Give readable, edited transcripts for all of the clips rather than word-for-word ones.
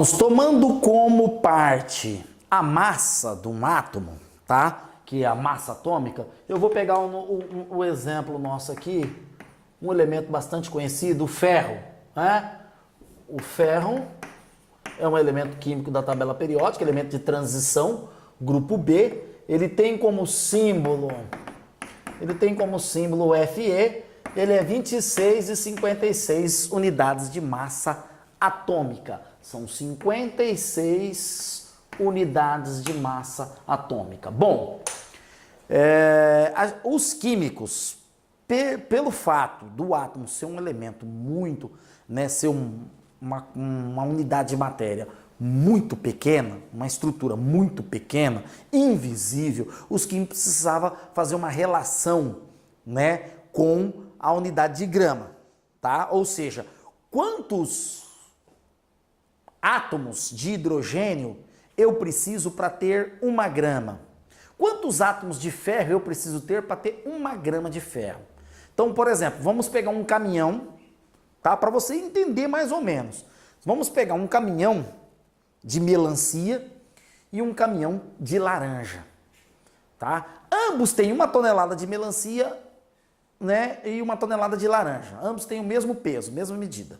alunos, tomando como parte a massa de um átomo, tá? Que é a massa atômica, eu vou pegar o exemplo nosso aqui, um elemento bastante conhecido, o ferro, né? O ferro é um elemento químico da tabela periódica, elemento de transição, grupo B, ele tem como símbolo Fe, ele é 26,56 unidades de massa atômica. São 56 unidades de massa atômica. Bom, os químicos, pelo fato do átomo ser um elemento muito, né, ser uma unidade de matéria muito pequena, uma estrutura muito pequena, invisível, os químicos precisavam fazer uma relação, né, com a unidade de grama, tá? Ou seja, quantos átomos de hidrogênio eu preciso para ter 1 grama? Quantos átomos de ferro eu preciso ter para ter 1 grama de ferro? Então, por exemplo, vamos pegar um caminhão, tá? Para você entender mais ou menos. Vamos pegar um caminhão de melancia e um caminhão de laranja, tá? Ambos têm 1 tonelada de melancia, né, e 1 tonelada de laranja. Ambos têm o mesmo peso, mesma medida,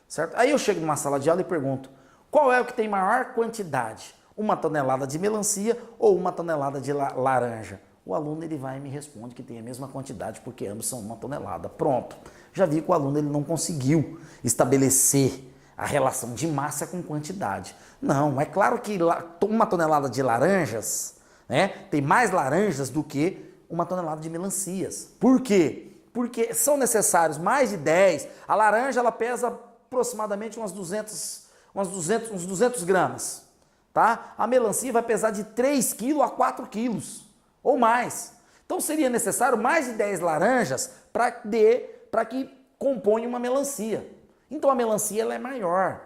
certo? Aí eu chego numa sala de aula e pergunto, qual é o que tem maior quantidade? 1 tonelada de melancia ou 1 tonelada de laranja? O aluno ele vai e me responde que tem a mesma quantidade, porque ambos são 1 tonelada. Pronto. Já vi que o aluno ele não conseguiu estabelecer a relação de massa com quantidade. Não, é claro que 1 tonelada de laranjas, né, tem mais laranjas do que 1 tonelada de melancias. Por quê? Porque são necessários mais de 10. A laranja ela pesa aproximadamente uns 200 gramas. Tá? A melancia vai pesar de 3 kg a 4 kg ou mais. Então seria necessário mais de 10 laranjas para que compõe uma melancia. Então a melancia ela é maior,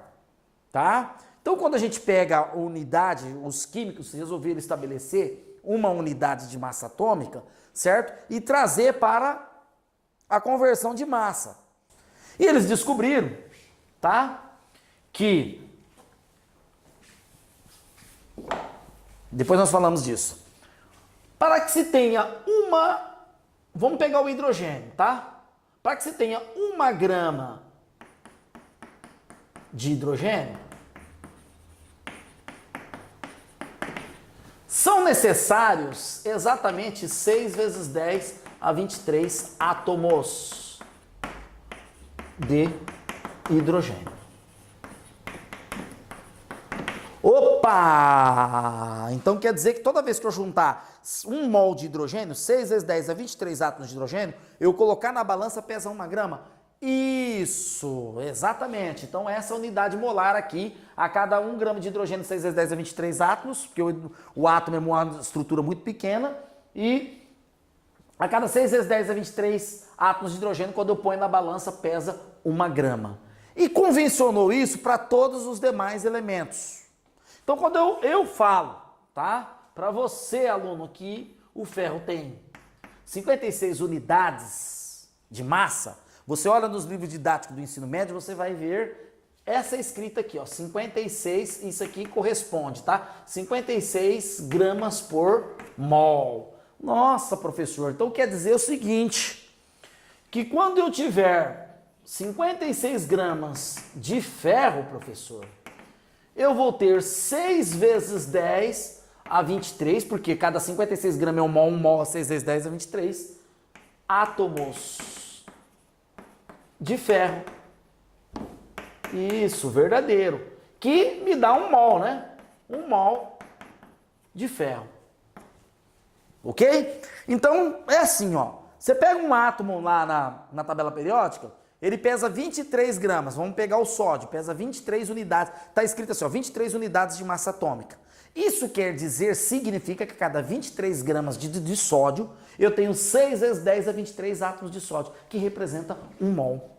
tá? Então quando a gente pega a unidade, os químicos resolveram estabelecer uma unidade de massa atômica, certo? E trazer para a conversão de massa. E eles descobriram, tá? Que depois nós falamos disso. Para que se tenha vamos pegar o hidrogênio, tá? Para que se tenha 1 grama de hidrogênio, são necessários exatamente 6 vezes 10 a 23 átomos de hidrogênio. Opa! Então quer dizer que toda vez que eu juntar 1 mol de hidrogênio, 6 vezes 10 a 23 átomos de hidrogênio, eu colocar na balança pesa 1 grama? Isso, exatamente. Então essa unidade molar aqui, a cada 1 grama de hidrogênio, 6 vezes 10 a 23 átomos, porque o átomo é uma estrutura muito pequena, e a cada 6 vezes 10 a 23 átomos de hidrogênio, quando eu ponho na balança, pesa 1 grama. E convencionou isso para todos os demais elementos. Então quando eu falo, tá, para você, aluno, que o ferro tem 56 unidades de massa, você olha nos livros didáticos do ensino médio, você vai ver essa escrita aqui, ó, 56, isso aqui corresponde, tá? 56 gramas por mol. Nossa, professor, então quer dizer o seguinte, que quando eu tiver 56 gramas de ferro, professor, eu vou ter 6 vezes 10 a 23, porque cada 56 gramas é 1 mol, 6 vezes 10 a 23, átomos de ferro. Isso, verdadeiro. Que me dá 1 mol, né? 1 mol de ferro. Ok? Então, é assim, ó. Você pega um átomo lá na tabela periódica, ele pesa 23 gramas. Vamos pegar o sódio, pesa 23 unidades. Está escrito assim, ó, 23 unidades de massa atômica. Isso quer dizer, significa que a cada 23 gramas de sódio, eu tenho 6 vezes 10 a 23 átomos de sódio, que representa 1 mol.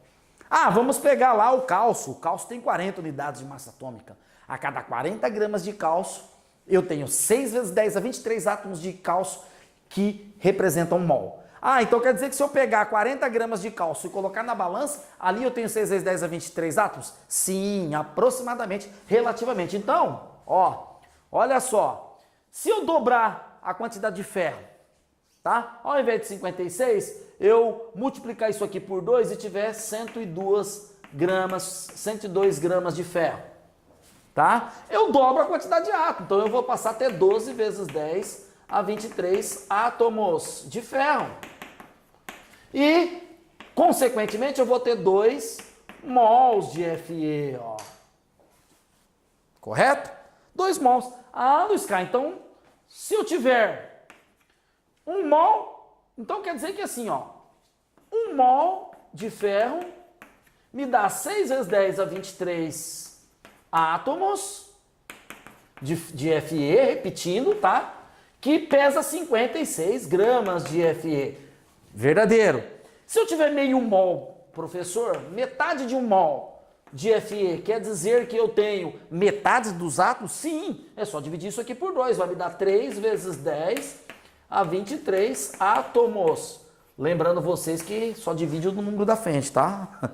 Ah, vamos pegar lá o cálcio. O cálcio tem 40 unidades de massa atômica. A cada 40 gramas de cálcio, eu tenho 6 vezes 10 a 23 átomos de cálcio que representam 1 mol. Ah, então quer dizer que se eu pegar 40 gramas de cálcio e colocar na balança, ali eu tenho 6 vezes 10 a 23 átomos? Sim, aproximadamente, relativamente. Então, ó, olha só, se eu dobrar a quantidade de ferro, tá? Ao invés de 56, eu multiplicar isso aqui por 2 e tiver 102 gramas de ferro, tá? Eu dobro a quantidade de átomos, então eu vou passar a ter 12 vezes 10 a 23 átomos de ferro. E, consequentemente, eu vou ter 2 mols de Fe, ó. Correto? 2 mols. Ah, Luiz Carlos, então, se eu tiver 1 mol, então quer dizer que assim, ó, 1 mol de ferro me dá 6 vezes 10 a 23 átomos de Fe, repetindo, tá? Que pesa 56 gramas de Fe. Verdadeiro. Se eu tiver meio mol, professor, metade de 1 mol de Fe, quer dizer que eu tenho metade dos átomos? Sim, é só dividir isso aqui por 2, vai me dar 3 vezes 10 a 23 átomos. Lembrando vocês que só divide o número da frente, tá?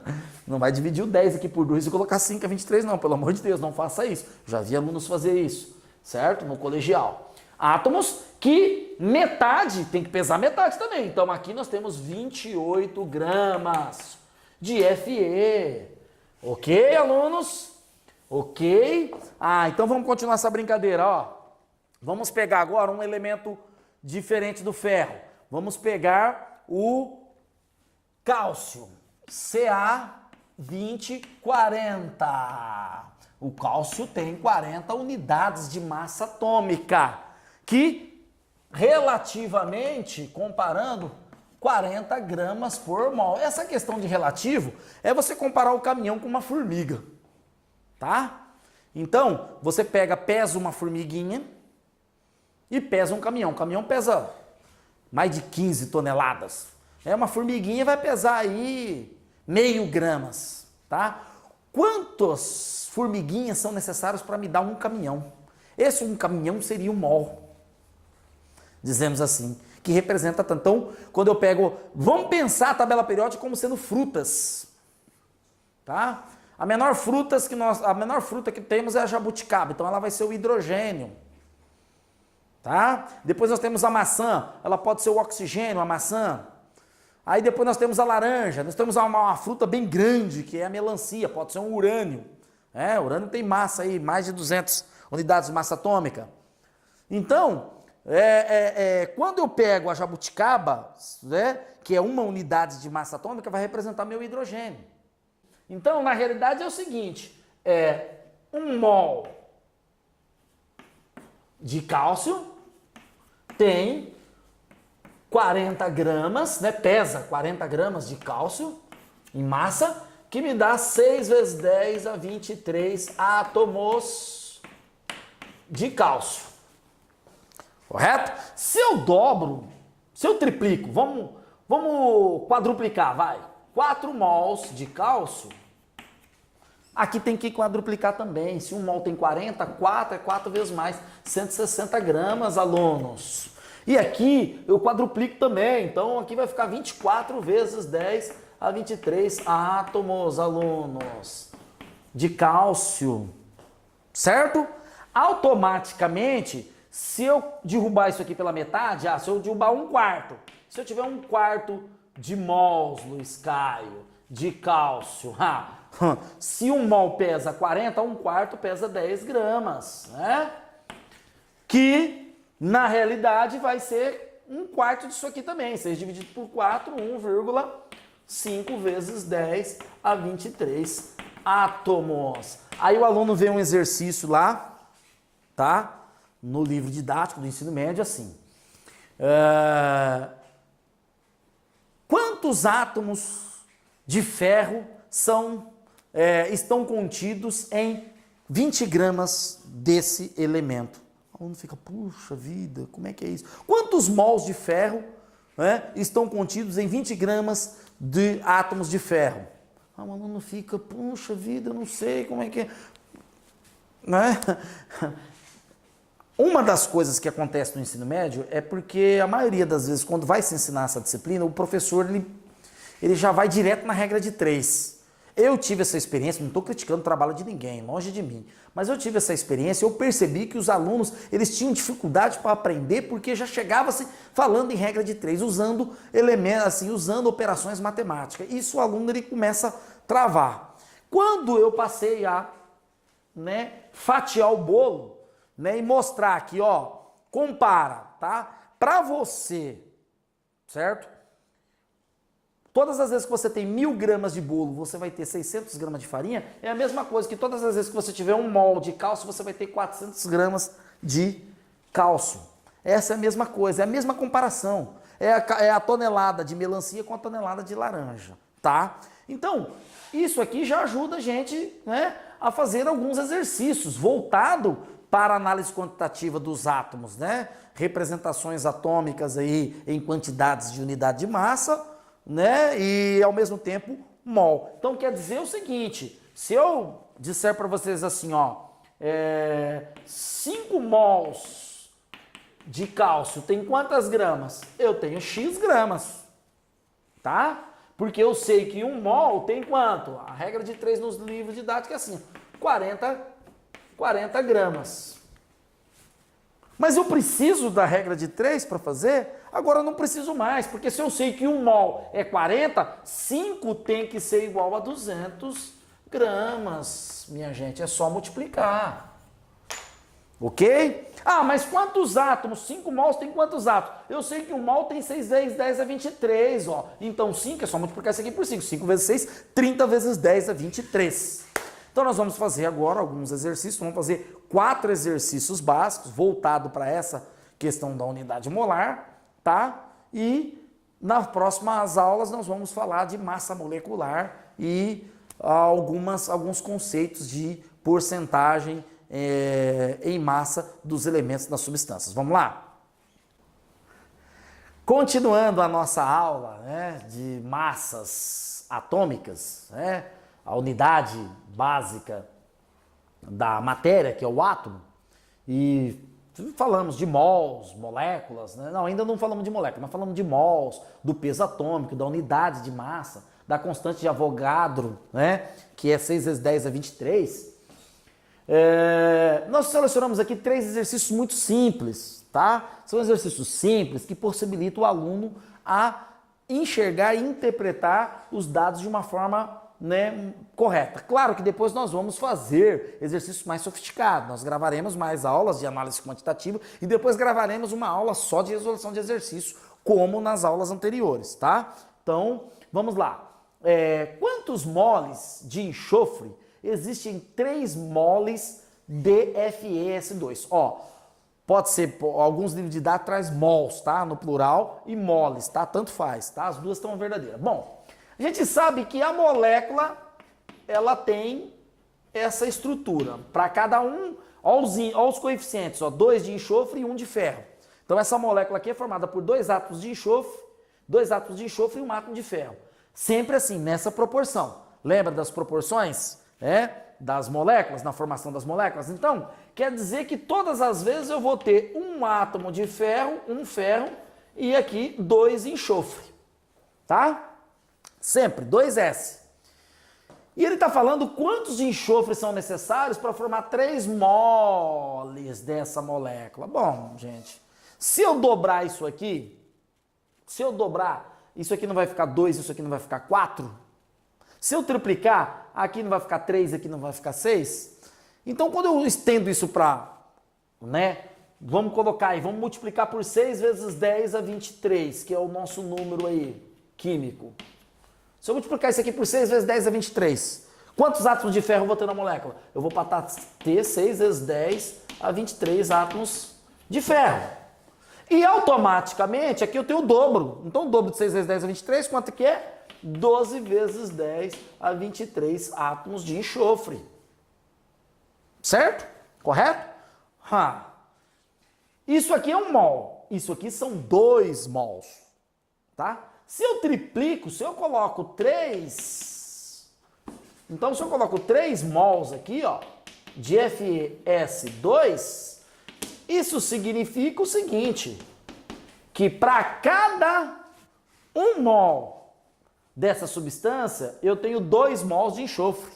Não vai dividir o 10 aqui por 2 e colocar 5 a 23 não, pelo amor de Deus, não faça isso. Já vi alunos fazer isso, certo? No colegial. Átomos que metade, tem que pesar metade também. Então aqui nós temos 28 gramas de Fe. Ok, alunos? Ok? Ah, então vamos continuar essa brincadeira, ó. Vamos pegar agora um elemento diferente do ferro. Vamos pegar o cálcio, Ca2040. O cálcio tem 40 unidades de massa atômica, que relativamente, comparando, 40 gramas por mol. Essa questão de relativo é você comparar o caminhão com uma formiga, tá? Então, você pesa uma formiguinha e pesa um caminhão. O caminhão pesa mais de 15 toneladas. Uma formiguinha vai pesar aí meio gramas, tá? Quantas formiguinhas são necessárias para me dar um caminhão? Esse um caminhão seria um mol, dizemos assim, que representa tanto. Então, quando eu pego, vamos pensar a tabela periódica como sendo frutas, tá? A menor fruta que temos é a jabuticaba, então ela vai ser o hidrogênio, tá? Depois nós temos a maçã, ela pode ser o oxigênio, a maçã. Aí depois nós temos a laranja, nós temos uma fruta bem grande, que é a melancia, pode ser um urânio. O urânio tem massa aí, mais de 200 unidades de massa atômica. Então, quando eu pego a jabuticaba, né, que é 1 unidade de massa atômica, vai representar meu hidrogênio. Então, na realidade é o seguinte, 1 mol de cálcio tem 40 gramas, né, pesa 40 gramas de cálcio em massa, que me dá 6 vezes 10 a 23 átomos de cálcio. Correto? Se eu dobro, se eu triplico, vamos quadruplicar, vai. 4 mols de cálcio, aqui tem que quadruplicar também. Se 1 mol tem 40, 4 é 4 vezes mais, 160 gramas, alunos. E aqui eu quadruplico também, então aqui vai ficar 24 vezes 10 a 23 átomos, alunos, de cálcio, certo? Automaticamente, se eu derrubar isso aqui pela metade, se eu derrubar 1/4, se eu tiver 1/4 de mols, Luiz Caio, de cálcio, se 1 mol pesa 40, 1/4 pesa 10 gramas, né? Que na realidade vai ser 1/4 disso aqui também, 6 dividido por 4, 1,5 vezes 10 a 23 átomos. Aí o aluno vê um exercício lá, tá? No livro didático do ensino médio, assim. Quantos átomos de ferro estão contidos em 20 gramas desse elemento? O aluno fica, puxa vida, como é que é isso? Quantos mols de ferro, né, estão contidos em 20 gramas de átomos de ferro? O aluno fica, puxa vida, eu não sei como é que é. Né? Uma das coisas que acontece no ensino médio é porque a maioria das vezes, quando vai se ensinar essa disciplina, o professor ele já vai direto na regra de 3. Eu tive essa experiência, não estou criticando o trabalho de ninguém, longe de mim, mas eu tive essa experiência, eu percebi que os alunos, eles tinham dificuldade para aprender porque já chegava assim, falando em regra de 3, usando elementos, assim, usando operações matemáticas. Isso o aluno ele começa a travar. Quando eu passei a, né, fatiar o bolo, né, e mostrar aqui, ó, compara, tá? Para você, certo? Todas as vezes que você tem 1000 gramas de bolo, você vai ter 600 gramas de farinha, é a mesma coisa que todas as vezes que você tiver um mol de cálcio, você vai ter 400 gramas de cálcio. Essa é a mesma coisa, é a mesma comparação. É a tonelada de melancia com a tonelada de laranja, tá? Então, isso aqui já ajuda a gente, né, a fazer alguns exercícios voltado para a análise quantitativa dos átomos, né? Representações atômicas aí em quantidades de unidade de massa, né? E ao mesmo tempo mol. Então quer dizer o seguinte, se eu disser para vocês assim, ó, 5 mols de cálcio tem quantas gramas? Eu tenho X gramas, tá? Porque eu sei que 1 mol tem quanto? A regra de 3 nos livros didáticos é assim, 40 gramas. Mas eu preciso da regra de 3 para fazer? Agora eu não preciso mais, porque se eu sei que 1 mol é 40, 5 tem que ser igual a 200 gramas. Minha gente, é só multiplicar. Ok? Ah, mas quantos átomos? 5 mols tem quantos átomos? Eu sei que 1 mol tem 6 vezes 10 é 23, ó. Então 5 é só multiplicar isso aqui por 5. 5 vezes 6, 30 vezes 10 é 23. Então nós vamos fazer agora alguns exercícios, vamos fazer 4 exercícios básicos voltados para essa questão da unidade molar, tá? E nas próximas aulas nós vamos falar de massa molecular e alguns conceitos de porcentagem em massa dos elementos das substâncias. Vamos lá? Continuando a nossa aula, né, de massas atômicas, né? A unidade básica da matéria, que é o átomo, e falamos de mols, moléculas, né? Não, ainda não falamos de moléculas, mas falamos de mols, do peso atômico, da unidade de massa, da constante de Avogadro, né? Que é 6 vezes 10 é 23. Nós selecionamos aqui 3 exercícios muito simples, tá? São exercícios simples que possibilitam o aluno a enxergar e interpretar os dados de uma forma, né, correta. Claro que depois nós vamos fazer exercícios mais sofisticados, nós gravaremos mais aulas de análise quantitativa e depois gravaremos uma aula só de resolução de exercício, como nas aulas anteriores, tá? Então, vamos lá. Quantos moles de enxofre existem 3 moles de FeS2? Ó, pode ser, alguns livros didáticos traz mols, tá? No plural, e moles, tá? Tanto faz, tá? As duas estão verdadeiras. Bom, a gente sabe que a molécula, ela tem essa estrutura. Para cada um, olha os coeficientes, ó, 2 de enxofre e 1 de ferro. Então essa molécula aqui é formada por 2 átomos de enxofre, 2 átomos de enxofre e 1 átomo de ferro. Sempre assim, nessa proporção. Lembra das proporções, das moléculas, na formação das moléculas? Então, quer dizer que todas as vezes eu vou ter 1 átomo de ferro, 1 ferro e aqui 2 enxofre, tá? Sempre, 2S. E ele está falando quantos de enxofre são necessários para formar 3 moles dessa molécula. Bom, gente, se eu dobrar isso aqui, isso aqui não vai ficar 2, isso aqui não vai ficar 4? Se eu triplicar, aqui não vai ficar 3, aqui não vai ficar 6? Então, quando eu estendo isso para, né, vamos colocar aí, vamos multiplicar por 6 vezes 10 a 23, que é o nosso número aí, químico. Se eu multiplicar isso aqui por 6 vezes 10 a 23, quantos átomos de ferro eu vou ter na molécula? Eu vou ter 6 vezes 10 a 23 átomos de ferro. E automaticamente aqui eu tenho o dobro. Então o dobro de 6 vezes 10 a 23, quanto que é? 12 vezes 10 a 23 átomos de enxofre. Certo? Correto? Isso aqui é 1 mol. Isso aqui são 2 mols. Tá? Se eu triplico, se eu coloco 3... Então, se eu coloco 3 mols aqui, ó, de FeS2, Isso significa o seguinte, que para cada 1 mol dessa substância, eu tenho 2 mols de enxofre.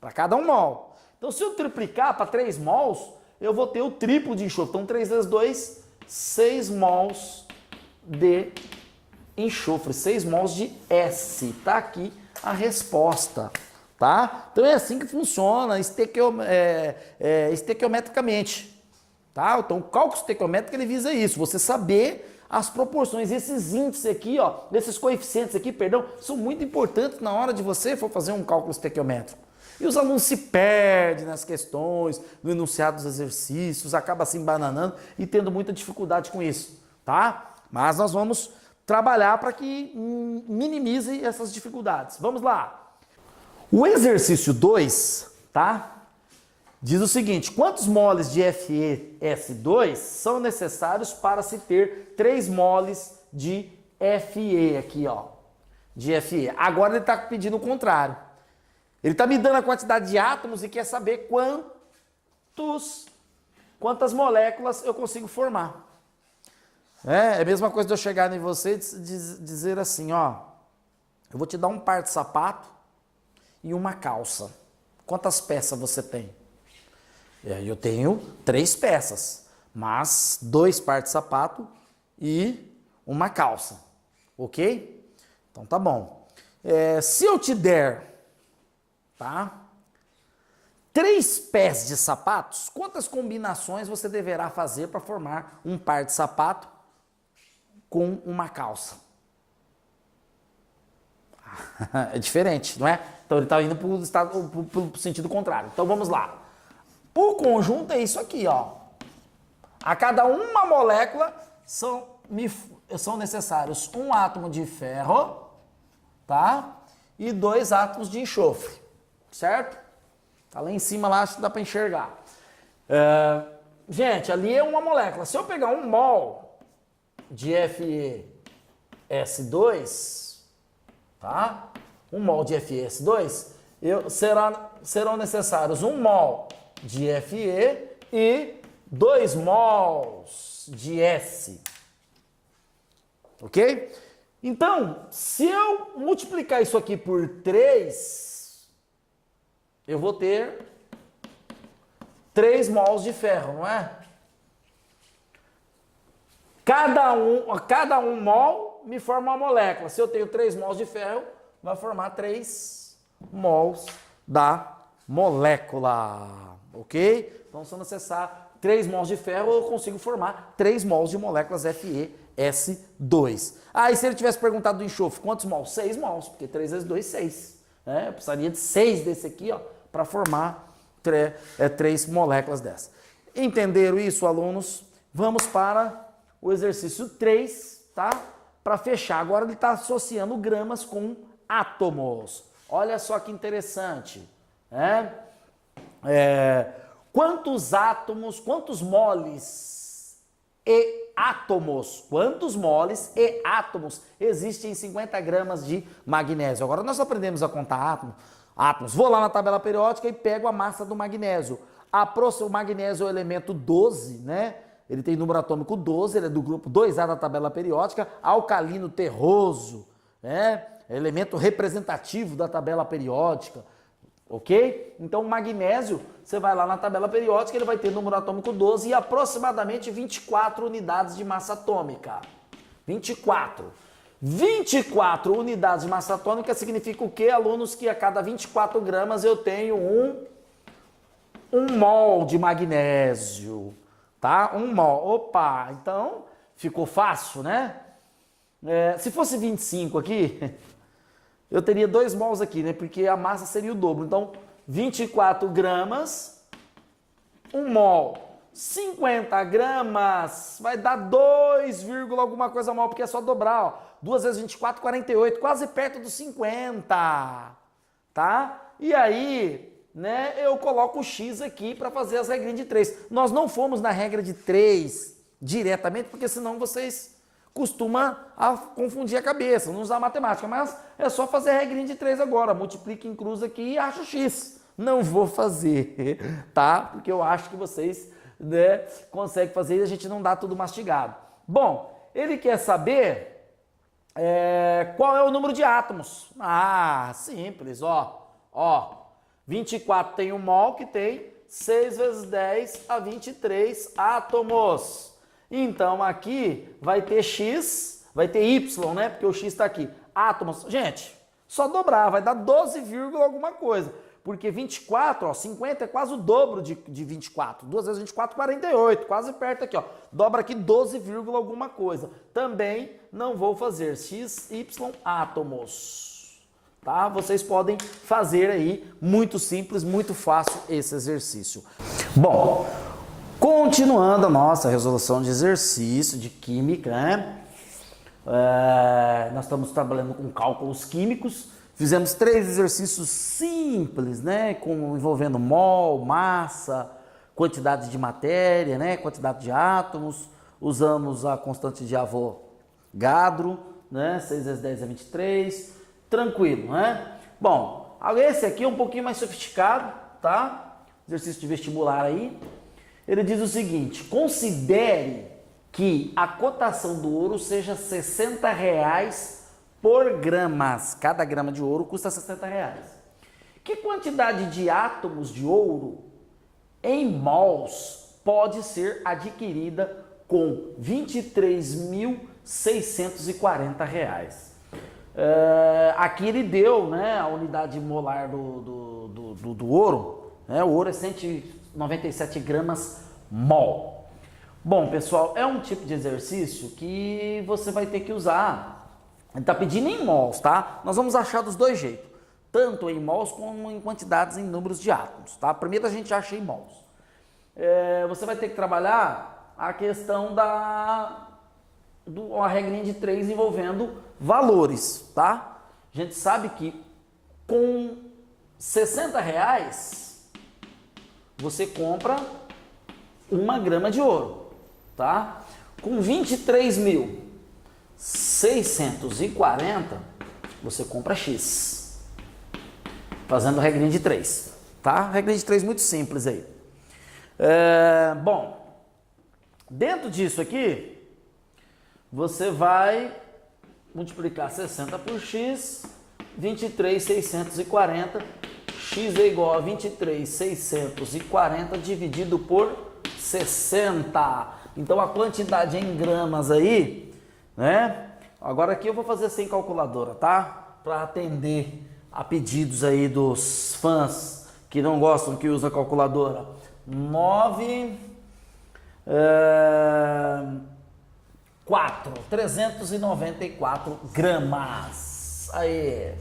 Para cada 1 mol. Então, se eu triplicar para 3 mols, eu vou ter o triplo de enxofre. Então, 3 vezes 2, 6 mols de enxofre. 6 mols de S. Tá aqui a resposta. Tá? Então, é assim que funciona estequiometricamente. Tá? Então, o cálculo estequiométrico ele visa isso, você saber as proporções. Esses índices aqui, ó, esses coeficientes aqui, perdão, são muito importantes na hora de você for fazer um cálculo estequiométrico. E os alunos se perdem nas questões, no enunciado dos exercícios, acaba se embananando e tendo muita dificuldade com isso, tá? Mas nós vamos trabalhar para que minimize essas dificuldades. Vamos lá. O exercício 2, tá? Diz o seguinte, quantos moles de FeS2 são necessários para se ter 3 moles de Fe aqui, ó, de Fe. Agora ele está pedindo o contrário. Ele está me dando a quantidade de átomos e quer saber quantas moléculas eu consigo formar. É a mesma coisa de eu chegar em você e dizer assim, ó, eu vou te dar um par de sapato e uma calça. Quantas peças você tem? Eu tenho 3 peças, mas 2 pares de sapato e uma calça, ok? Então tá bom. Se eu te der, tá? 3 pés de sapatos, quantas combinações você deverá fazer para formar um par de sapato com uma calça? É diferente, não é? Então ele está indo para o sentido contrário. Então vamos lá. O conjunto é isso aqui, ó. A cada uma molécula são necessários 1 átomo de ferro, tá? E 2 átomos de enxofre, certo? Tá lá em cima, lá acho que dá para enxergar. Gente, ali é uma molécula. Se eu pegar 1 mol de FeS2, tá? 1 mol de FeS2, serão necessários 1 mol de Fe e 2 mols de S. Ok? Então, se eu multiplicar isso aqui por 3, eu vou ter 3 mols de ferro, não é? Cada um mol me forma uma molécula. Se eu tenho 3 mols de ferro, vai formar 3 mols da molécula. Ok? Então, se eu necessitar 3 mols de ferro, eu consigo formar 3 mols de moléculas FeS2. E se ele tivesse perguntado do enxofre, quantos mols? 6 mols, porque 3 vezes 2, 6. Eu precisaria de 6 desse aqui, ó, para formar 3 moléculas dessa. Entenderam isso, alunos? Vamos para o exercício 3, tá? Para fechar. Agora ele está associando gramas com átomos. Olha só que interessante, né? Quantos moles e átomos existem em 50 gramas de magnésio? Agora nós aprendemos a contar átomos. Vou lá na tabela periódica e pego a massa do magnésio. O magnésio é o elemento 12, né? Ele tem número atômico 12, ele é do grupo 2A da tabela periódica, alcalino terroso, né? É elemento representativo da tabela periódica. Ok? Então, o magnésio, você vai lá na tabela periódica, ele vai ter número atômico 12 e aproximadamente 24 unidades de massa atômica. 24. 24 unidades de massa atômica significa o quê, alunos? Que a cada 24 gramas eu tenho um mol de magnésio. Tá? 1 mol. Opa! Então, ficou fácil, né? Se fosse 25 aqui... eu teria 2 mols aqui, né? Porque a massa seria o dobro. Então, 24 gramas, 1 mol. 50 gramas vai dar 2, alguma coisa mol, porque é só dobrar, ó. 2 vezes 24, 48, quase perto dos 50, tá? E aí, né, eu coloco o X aqui para fazer as regrinhas de 3. Nós não fomos na regra de 3 diretamente, porque senão vocês costumam confundir a cabeça, não usar matemática, mas é só fazer a regrinha de 3 agora, multiplica em cruz aqui e acha o X. Não vou fazer, tá? Porque eu acho que vocês né, consegue fazer e a gente não dá tudo mastigado. Bom, ele quer saber qual é o número de átomos. Ah, simples, ó. 24 tem um mol que tem 6 vezes 10 a 23 átomos. Então aqui vai ter X, vai ter Y, né? Porque o X está aqui. Átomos. Gente, só dobrar, vai dar 12, alguma coisa. Porque 24, ó, 50 é quase o dobro de 24. 2 vezes 24, 48. Quase perto aqui, ó. Dobra aqui 12, alguma coisa. Também não vou fazer X, Y átomos. Tá? Vocês podem fazer aí, muito simples, muito fácil esse exercício. Bom, continuando a nossa resolução de exercício de química, né? Nós estamos trabalhando com cálculos químicos. Fizemos 3 exercícios simples, né? Envolvendo mol, massa, quantidade de matéria, né? Quantidade de átomos. Usamos a constante de Avogadro, né? 6 vezes 10 é 23. Tranquilo, né? Bom, esse aqui é um pouquinho mais sofisticado, tá? Exercício de vestibular aí. Ele diz o seguinte: considere que a cotação do ouro seja R$60 por gramas. Cada grama de ouro custa R$60. Que quantidade de átomos de ouro em mols pode ser adquirida com R$23.640? Aqui ele deu, né, a unidade molar do ouro, né? O ouro é 197 gramas mol. Bom, pessoal, é um tipo de exercício que você vai ter que usar. Ele está pedindo em mols, tá? Nós vamos achar dos dois jeitos, tanto em mols como em quantidades, em números de átomos, tá? Primeiro a gente acha em mols. Você vai ter que trabalhar a questão uma regrinha de 3 envolvendo valores, tá? A gente sabe que com R$60 você compra 1 grama de ouro, tá? Com 23.640 você compra X. Fazendo regrinha de 3, tá? Regrinha de 3 muito simples aí. Bom, dentro disso aqui, você vai multiplicar 60 por x, 23.640, x é igual a 23.640 dividido por 60. Então a quantidade em gramas aí, né? Agora aqui eu vou fazer sem calculadora, tá? Para atender a pedidos aí dos fãs que não gostam que usa calculadora. 394 gramas. Aí,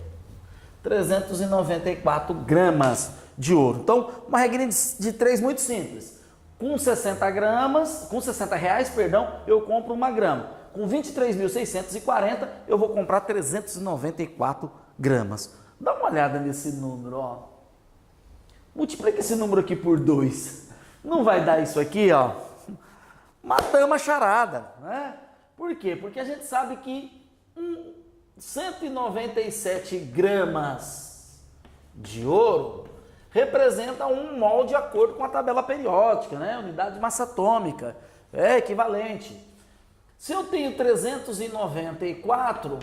394 gramas de ouro. Então, uma regrinha de 3 muito simples. Com 60 gramas, com R$60, perdão, eu compro 1 grama. Com 23.640, eu vou comprar 394 gramas. Dá uma olhada nesse número, ó. Multiplica esse número aqui por 2. Não vai dar isso aqui, ó. Matamos a charada, né? Por quê? Porque a gente sabe que 197 gramas de ouro representa 1 mol de acordo com a tabela periódica, né? Unidade de massa atômica, é equivalente. Se eu tenho 394,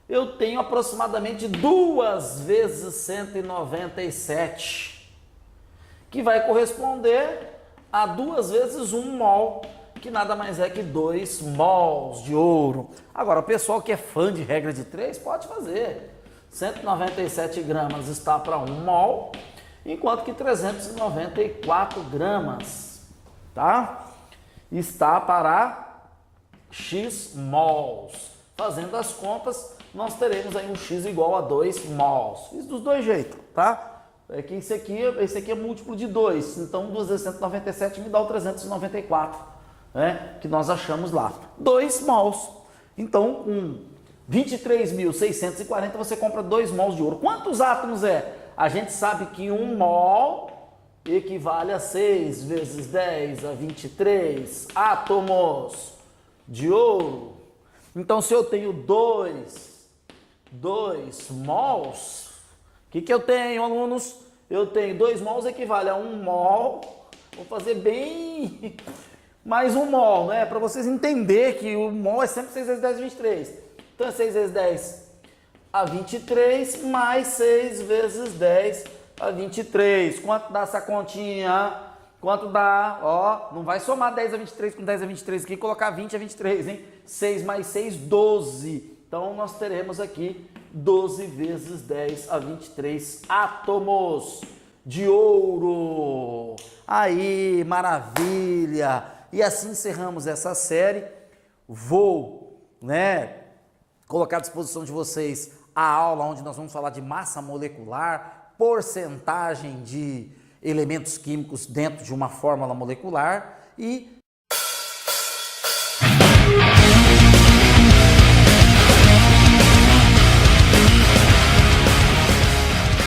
eu tenho aproximadamente 2 vezes 197, que vai corresponder a 2 vezes 1 mol, que nada mais é que 2 mols de ouro. Agora, o pessoal que é fã de regra de 3 pode fazer. 197 gramas está para 1 mol, enquanto que 394 gramas, tá? Está para X mols. Fazendo as contas, nós teremos aí um X igual a 2 mols. Fiz dos dois jeitos, tá? É que esse aqui é múltiplo de 2, então 2 vezes 197 me dá o 394, né? Que nós achamos lá. 2 mols. Então, com 23.640 você compra 2 mols de ouro. Quantos átomos é? A gente sabe que 1 mol equivale a 6 vezes 10 a 23 átomos de ouro. Então, se eu tenho 2 mols, o que eu tenho, alunos? Eu tenho 2 mols equivale a 1 mol Vou fazer bem mais um mol, né? Para vocês entenderem que o mol é sempre 6 vezes 10 a 23. Então é 6 vezes 10 a 23 mais 6 vezes 10 a 23. Quanto dá essa continha? Quanto dá? Ó, não vai somar 10 a 23 com 10 a 23 aqui e colocar 20 a 23, hein? 6 mais 6, 12. Então nós teremos aqui 12 vezes 10 a 23 átomos de ouro. Aí, maravilha! E assim encerramos essa série. Vou, colocar à disposição de vocês a aula onde nós vamos falar de massa molecular, porcentagem de elementos químicos dentro de uma fórmula molecular e